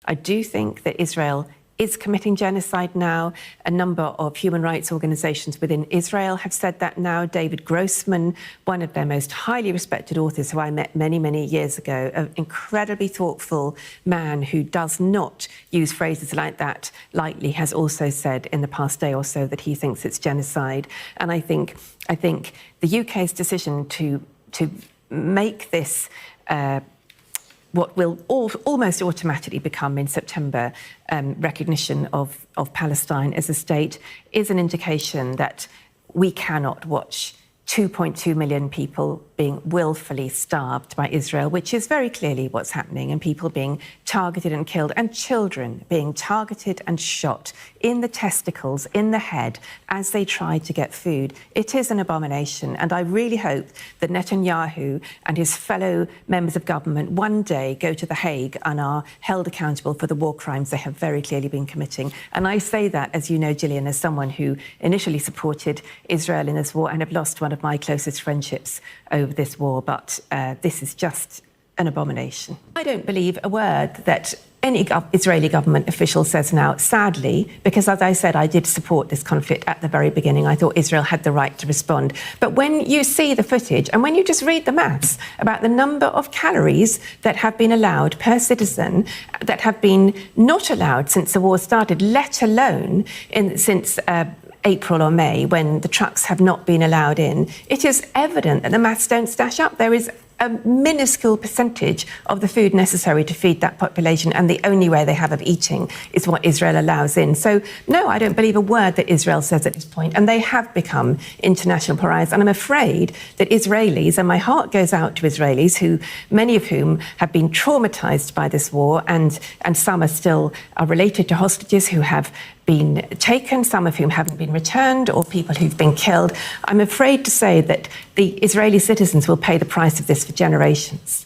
I do think that Israel is committing genocide now. A number of human rights organisations within Israel have said that now. David Grossman, one of their most highly respected authors who I met many, many years ago, an incredibly thoughtful man who does not use phrases like that lightly, has also said in the past day or so that he thinks it's genocide. And I think the UK's decision to make this what will almost automatically become in September recognition of Palestine as a state is an indication that we cannot watch 2.2 million people being willfully starved by Israel, which is very clearly what's happening, and people being targeted and killed, and children being targeted and shot in the testicles, in the head, as they try to get food. It is an abomination, and I really hope that Netanyahu and his fellow members of government one day go to The Hague and are held accountable for the war crimes they have very clearly been committing. And I say that, as you know, Gillian, as someone who initially supported Israel in this war and have lost one of my closest friendships over this war, but this is just an abomination. I don't believe a word that any Israeli government official says now, sadly, because as I said, I did support this conflict at the very beginning. I thought Israel had the right to respond. But when you see the footage and when you just read the maths about the number of calories that have been allowed per citizen, that have been not allowed since the war started, let alone since April or May, when the trucks have not been allowed in, it is evident that the maths don't stash up. There is a minuscule percentage of the food necessary to feed that population, and the only way they have of eating is what Israel allows in. So, no, I don't believe a word that Israel says at this point, and they have become international pariahs. And I'm afraid that Israelis, and my heart goes out to Israelis, who many of whom have been traumatised by this war, and some are related to hostages who have been taken, some of whom haven't been returned, or people who've been killed. I'm afraid to say that the Israeli citizens will pay the price of this for generations.